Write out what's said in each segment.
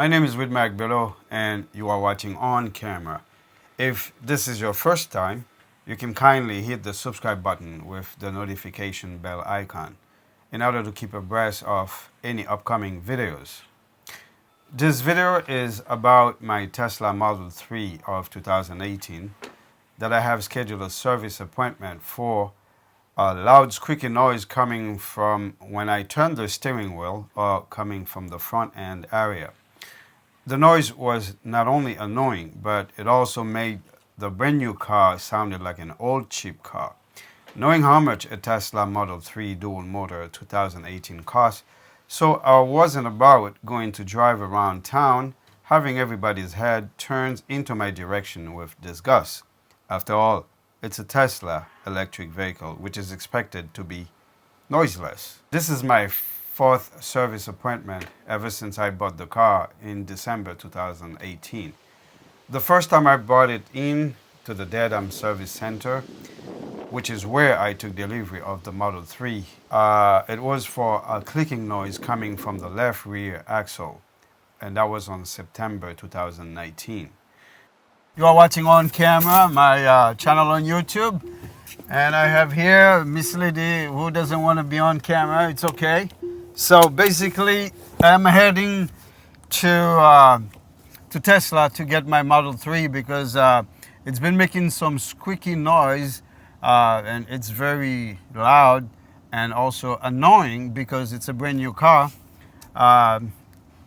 My name is Widmark Bello, and you are watching On Camera. If this is your first time, you can kindly hit the subscribe button with the notification bell icon in order to keep abreast of any upcoming videos. This video is about my Tesla Model 3 of 2018 that I have scheduled a service appointment for. A loud squeaky noise coming from when I turn the steering wheel or coming from the front end area. The noise was not only annoying, but it also made the brand new car sounded like an old cheap car. Knowing how much a Tesla Model 3 dual motor 2018 costs, so I wasn't about going to drive around town having everybody's head turned into my direction with disgust. After all, it's a Tesla electric vehicle, which is expected to be noiseless. This is my fourth service appointment ever since I bought the car in December 2018. The first time I brought it in to the Dedham Service Center, which is where I took delivery of the Model 3, it was for a clicking noise coming from the left rear axle, and that was on September 2019. You are watching On Camera, my channel on YouTube, and I have here Miss Lady who doesn't want to be on camera. It's okay. So basically, I'm heading to Tesla to get my Model 3 because it's been making some squeaky noise and it's very loud and also annoying because it's a brand new car,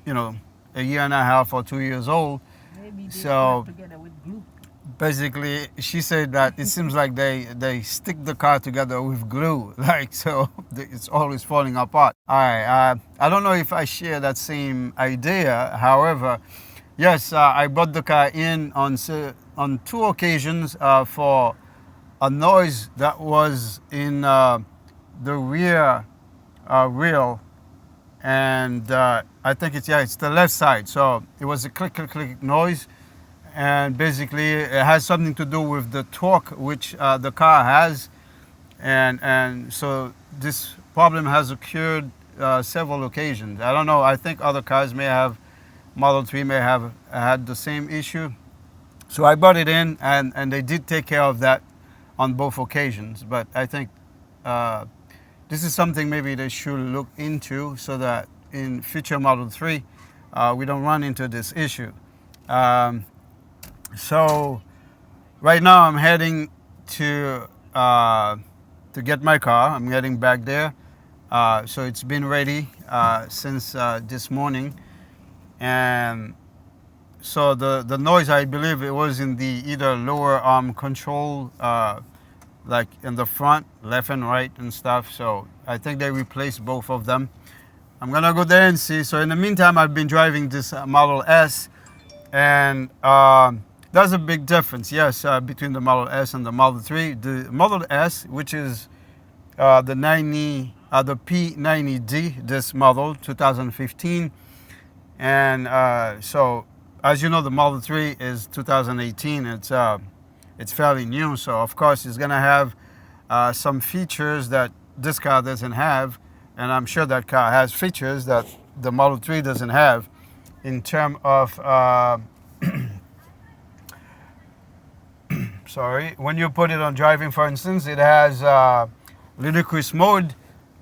you know, a year and a half or 2 years old. So basically, she said that it seems like they stick the car together with glue, like, so it's always falling apart. All right, I don't know if I share that same idea. However, yes, I brought the car in on two occasions for a noise that was in the rear wheel, and I think it's the left side. So it was a click click click noise. And basically it has something to do with the torque which the car has, and so this problem has occurred several occasions. I don't know, I think other cars may have, Model 3 may have had the same issue. So I brought it in and they did take care of that on both occasions, but I think this is something maybe they should look into so that in future Model 3 we don't run into this issue. So right now I'm heading to get my car. I'm heading back there. So it's been ready since this morning, and so the noise, I believe it was in the either lower arm control, like in the front, left and right and stuff. So I think they replaced both of them. I'm gonna go there and see. So in the meantime, I've been driving this Model S, and there's a big difference, yes, between the Model S and the Model 3. The Model S, which is the P90D, this model, 2015. And so, as you know, the Model 3 is 2018. It's fairly new, so of course it's going to have some features that this car doesn't have. And I'm sure that car has features that the Model 3 doesn't have in terms of... sorry, when you put it on driving, for instance, it has ludicrous mode.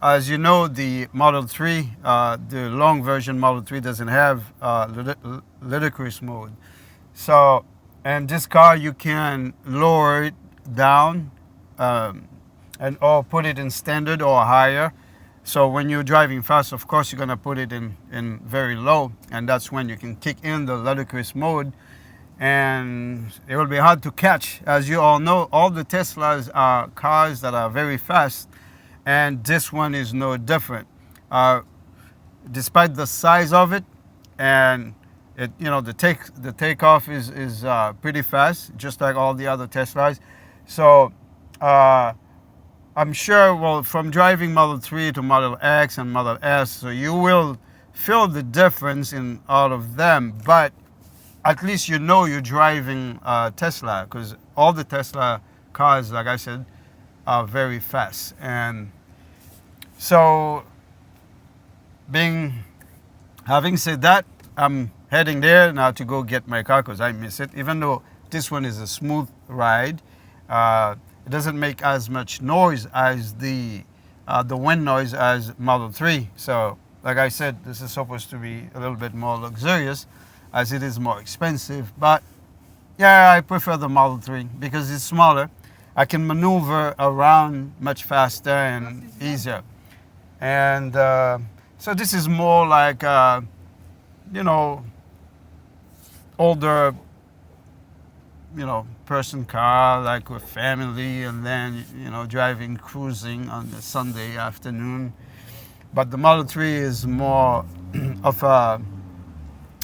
As you know, the Model 3, the long version Model 3 doesn't have ludicrous mode. So, and this car, you can lower it down and or put it in standard or higher. So when you're driving fast, of course, you're going to put it in very low, and that's when you can kick in the ludicrous mode. And it will be hard to catch. As you all know, all the Teslas are cars that are very fast, and this one is no different. Despite the size of it, and it, you know, the takeoff is pretty fast, just like all the other Teslas. So I'm sure, well, from driving Model 3 to Model X and Model S, so you will feel the difference in all of them, but at least you know you're driving Tesla, because all the Tesla cars, like I said, are very fast. And so having said that, I'm heading there now to go get my car because I miss it. Even though this one is a smooth ride, it doesn't make as much noise as the wind noise as Model 3. So, like I said, this is supposed to be a little bit more luxurious as it is more expensive. But yeah, I prefer the Model 3 because it's smaller. I can maneuver around much faster and easier. And so this is more like, you know, older, person car, like with family, and then, driving, cruising on a Sunday afternoon. But the Model 3 is more of a,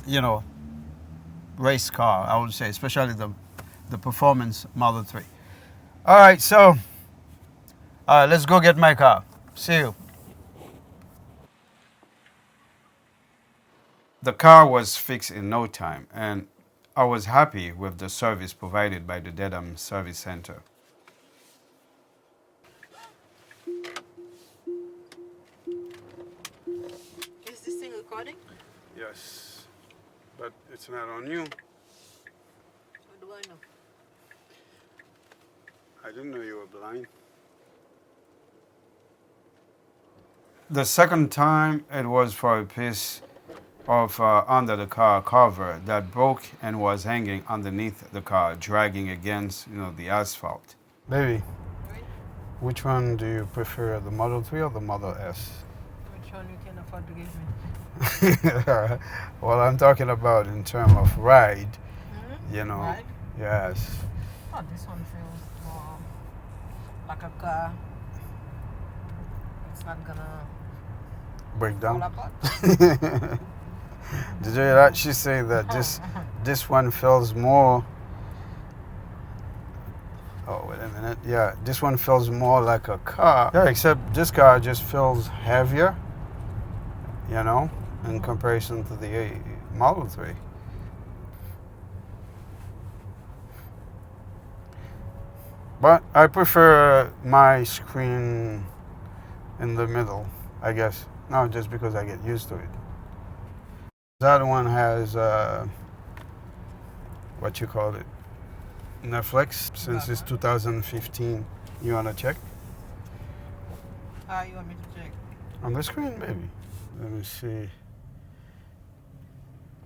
you know, race car, I would say, especially the performance Model 3. All right, so let's go get my car. See you. The car was fixed in no time, and I was happy with the service provided by the Dedham Service Center. Is this thing recording? Yes, but it's not on you. How do I know? I didn't know you were blind. The second time, it was for a piece of under the car cover that broke and was hanging underneath the car, dragging against the asphalt. Baby, Right? which one do you prefer, the Model 3 or the Model S? Which one you can afford to give me? Well, I'm talking about in terms of ride, Right? Yes. Oh, this one feels more like a car. It's not gonna Break fall down. apart. Did you hear that? She's saying that this one feels more. Oh, wait a minute. Yeah, this one feels more like a car. Yeah, except this car just feels heavier, in comparison to the Model 3. But I prefer my screen in the middle, I guess. No, just because I get used to it. That one has, what you call it, Netflix, since it's 2015. You want to check? How you want me to check? On the screen, maybe. Let me see.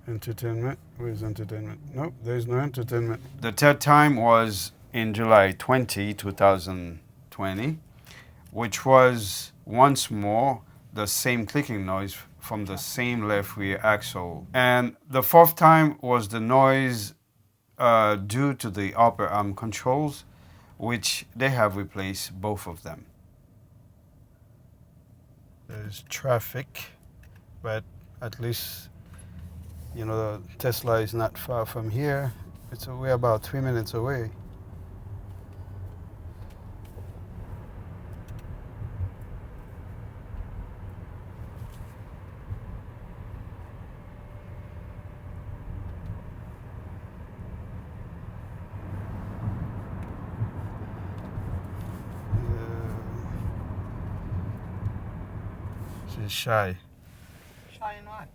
Entertainment. Where's entertainment? Nope, there's no entertainment. The third time was in July 2020, which was once more the same clicking noise from the same left rear axle. And the fourth time was the noise due to the upper arm controls, which they have replaced both of them. There's traffic, but at least, Tesla is not far from here. We're about 3 minutes away. She's shy. Shy in what?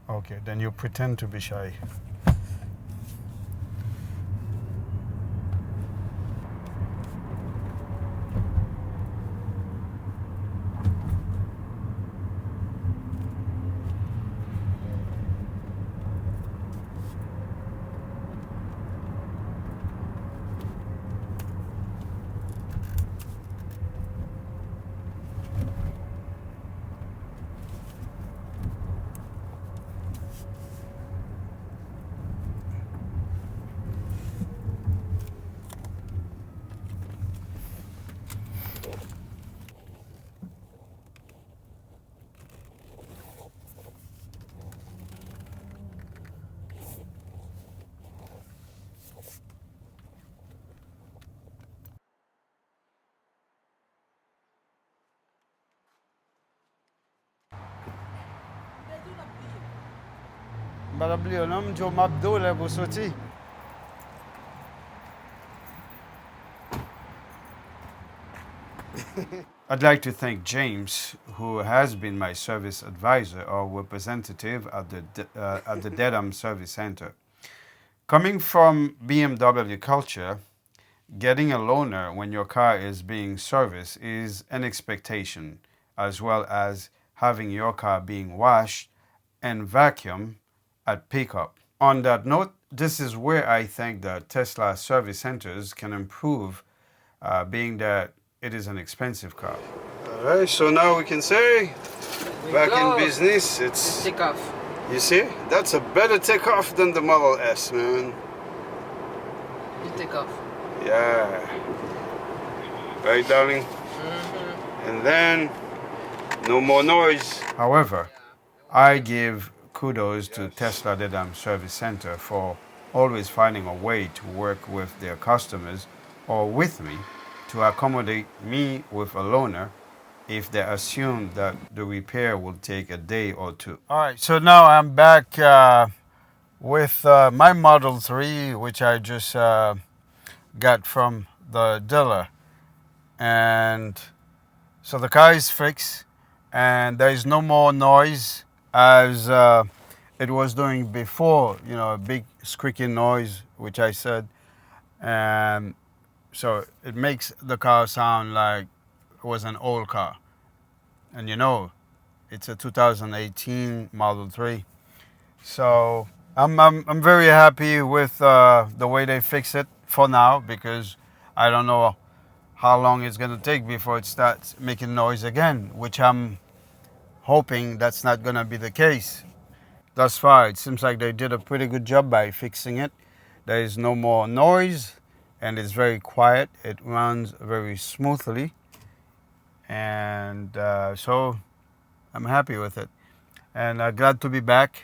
Okay, then you pretend to be shy. Mbala bli yo nan mjo mabdo le pou soti. I'd like to thank James, who has been my service advisor or representative at the Dedham Service Center. Coming from BMW culture, getting a loaner when your car is being serviced is an expectation, as well as having your car being washed and vacuumed at pickup. On that note, this is where I think that Tesla service centers can improve, being that it is an expensive car. All right, so now we can say back in business. It's Take off. you see, that's a better takeoff than the Model S, man. You take off. Yeah. Right, darling? And then, no more noise. However, I give kudos to Tesla Dedham Service Center for always finding a way to work with their customers or with me to accommodate me with a loaner if they assume that the repair will take a day or two. All right, so now I'm back with my Model 3, which I just got from the dealer. And so the car is fixed and there is no more noise as it was doing before, you know, a big squeaky noise, which I said. And so it makes the car sound like it was an old car. And you know, it's a 2018 Model 3. So I'm very happy with the way they fix it for now, because I don't know how long it's going to take before it starts making noise again, which I'm hoping that's not going to be the case. Thus far, it seems like they did a pretty good job by fixing it. There is no more noise and it's very quiet. It runs very smoothly. And so I'm happy with it. And glad to be back,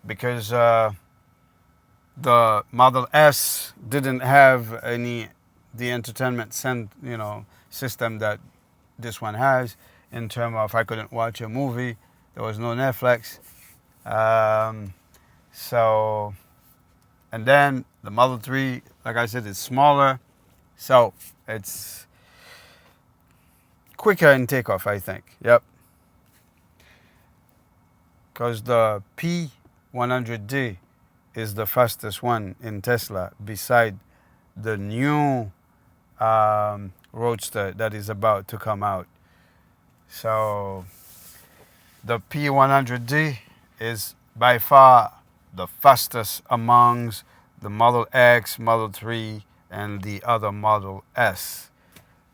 because the Model S didn't have the entertainment system that this one has, in terms of I couldn't watch a movie. There was no Netflix. So, and then the Model 3, like I said, is smaller. So it's quicker in takeoff, I think. Yep. Because the P100D is the fastest one in Tesla, beside the new Roadster that is about to come out. So the P100D is by far the fastest amongst the Model X, Model 3, and the other Model S.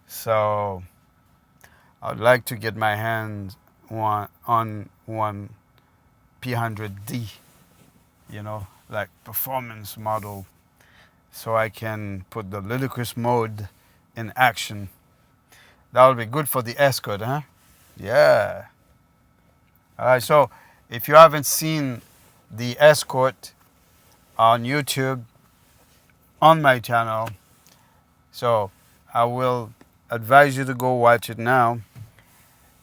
So I'd like to get my hands on one P100D, you know, like performance model, so I can put the ludicrous mode in action. That'll be good for the Escort, huh? Yeah. All right, so if you haven't seen the Escort on YouTube, on my channel, so I will advise you to go watch it now,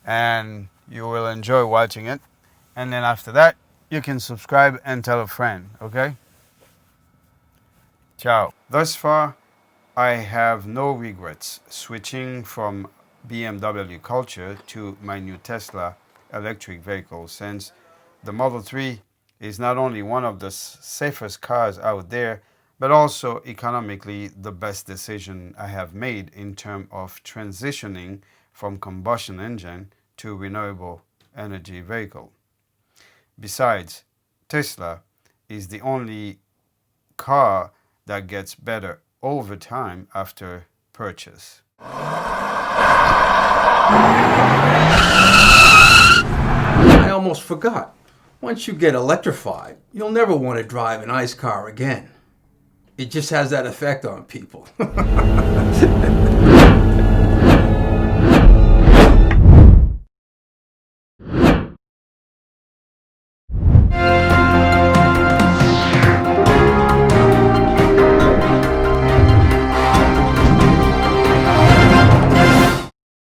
and you will enjoy watching it. And then after that, you can subscribe and tell a friend, okay? Ciao. Thus far, I have no regrets switching from BMW culture to my new Tesla electric vehicle, since the Model 3 is not only one of the safest cars out there, but also economically the best decision I have made in terms of transitioning from combustion engine to renewable energy vehicle. Besides, Tesla is the only car that gets better over time after purchase. I almost forgot. Once you get electrified, you'll never want to drive an ICE car again. It just has that effect on people.